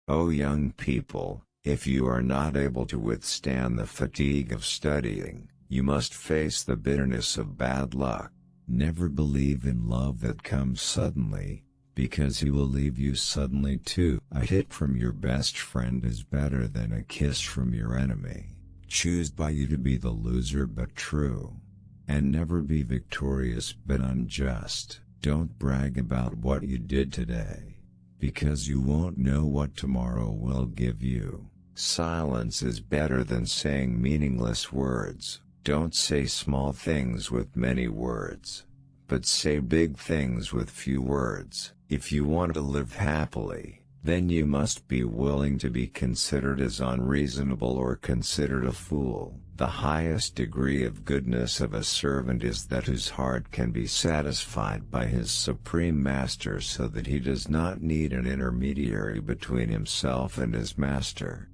O young people, if you are not able to withstand the fatigue of studying, you must face the bitterness of bad luck. Never believe in love that comes suddenly, because he will leave you suddenly too. A hit from your best friend is better than a kiss from your enemy. Choose by you to be the loser but true. And never be victorious but unjust. Don't brag about what you did today, because you won't know what tomorrow will give you. Silence is better than saying meaningless words. Don't say small things with many words, but say big things with few words. If you want to live happily, then you must be willing to be considered as unreasonable or considered a fool. The highest degree of goodness of a servant is that whose heart can be satisfied by his supreme master, so that he does not need an intermediary between himself and his master.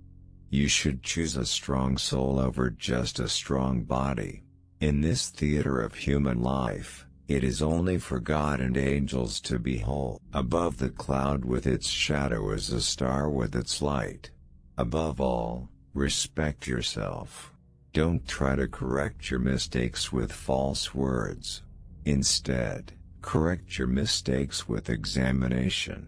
You should choose a strong soul over just a strong body. In this theater of human life, it is only for God and angels to behold. Above the cloud with its shadow is a star with its light. Above all, respect yourself. Don't try to correct your mistakes with false words. Instead, correct your mistakes with examination.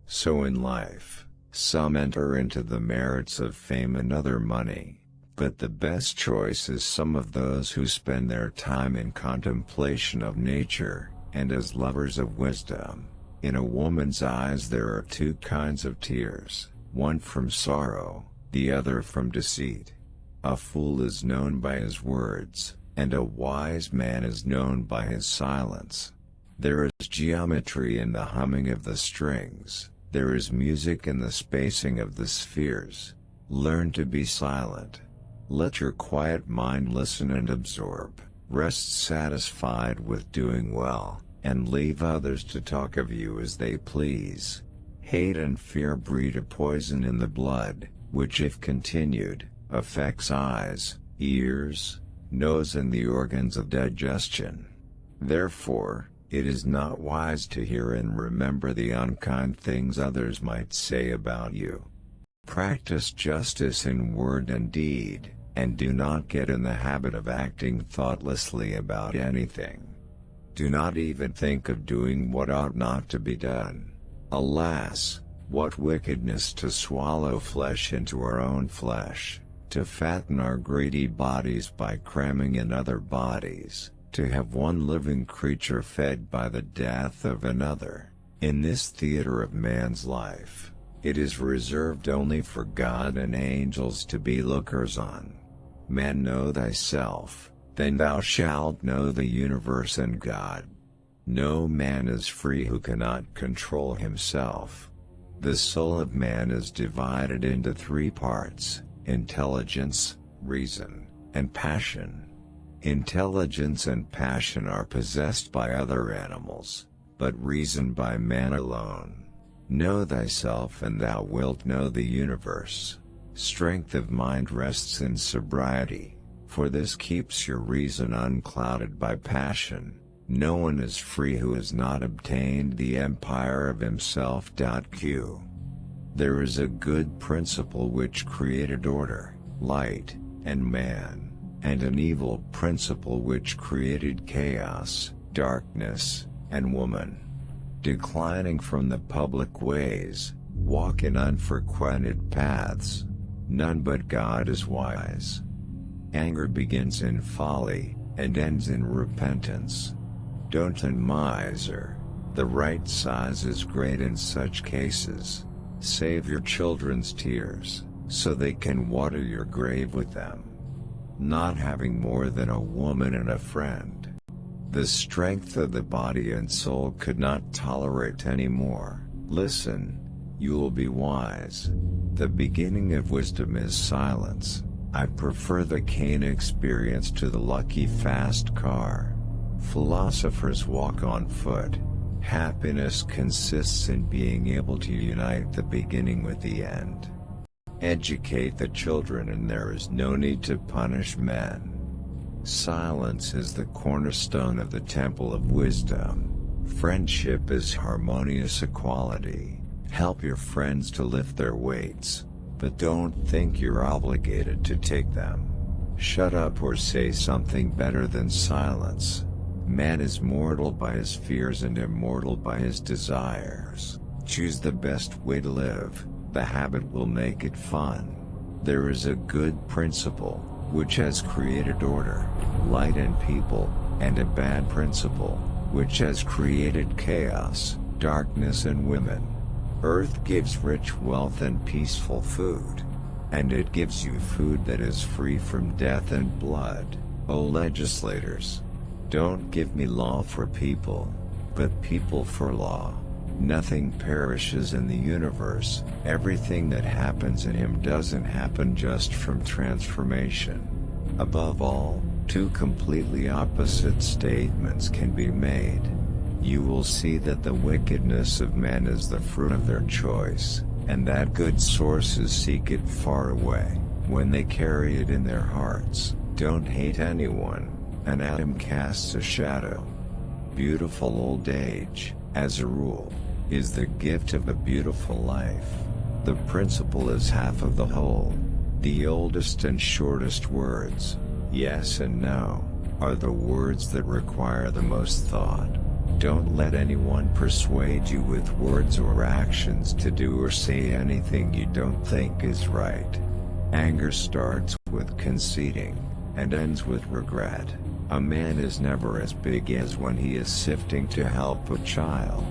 So in life, some enter into the merits of fame and other money, but the best choice is some of those who spend their time in contemplation of nature, and as lovers of wisdom. In a woman's eyes there are two kinds of tears, one from sorrow, the other from deceit. A fool is known by his words, and a wise man is known by his silence. There is geometry in the humming of the strings. There is music in the spacing of the spheres. Learn to be silent. Let your quiet mind listen and absorb. Rest satisfied with doing well, and leave others to talk of you as they please. Hate and fear breed a poison in the blood, which if continued, affects eyes, ears, nose and the organs of digestion. Therefore, it is not wise to hear and remember the unkind things others might say about you. Practice justice in word and deed, and do not get in the habit of acting thoughtlessly about anything. Do not even think of doing what ought not to be done. Alas, what wickedness to swallow flesh into our own flesh, to fatten our greedy bodies by cramming in other bodies, to have one living creature fed by the death of another. In this theater of man's life, it is reserved only for God and angels to be lookers on. Man, know thyself, then thou shalt know the universe and God. No man is free who cannot control himself. The soul of man is divided into three parts: intelligence, reason, and passion. Intelligence and passion are possessed by other animals, but reason by man alone. Know thyself and thou wilt know the universe. Strength of mind rests in sobriety, for this keeps your reason unclouded by passion. No one is free who has not obtained the empire of himself. Q. There is a good principle which created order, light, and man, and an evil principle which created chaos, darkness, and woman. Declining from the public ways, walk in unfrequented paths. None but God is wise. Anger begins in folly, and ends in repentance. Don't be miser. The right size is great in such cases. Save your children's tears, so they can water your grave with them. Not having more than a woman and a friend. The strength of the body and soul could not tolerate any more. Listen, you will be wise. The beginning of wisdom is silence. I prefer the cane experience to the lucky fast car. Philosophers walk on foot. Happiness consists in being able to unite the beginning with the end. Educate the children and there is no need to punish men. Silence is the cornerstone of the temple of wisdom. Friendship is harmonious equality. Help your friends to lift their weights, but don't think you're obligated to take them. Shut up or say something better than silence. Man is mortal by his fears and immortal by his desires. Choose the best way to live, the habit will make it fun. There is a good principle, which has created order, light and people, and a bad principle, which has created chaos, darkness and women. Earth gives rich wealth and peaceful food. And it gives you food that is free from death and blood. O legislators! Don't give me law for people, but people for law. Nothing perishes in the universe, everything that happens in him doesn't happen just from transformation. Above all, two completely opposite statements can be made. You will see that the wickedness of men is the fruit of their choice, and that good sources seek it far away, when they carry it in their hearts. Don't hate anyone, an atom casts a shadow. Beautiful old age, as a rule, is the gift of a beautiful life. The principle is half of the whole. The oldest and shortest words, yes and no, are the words that require the most thought. Don't let anyone persuade you with words or actions to do or say anything you don't think is right. Anger starts with conceding, and ends with regret. A man is never as big as when he is sifting to help a child.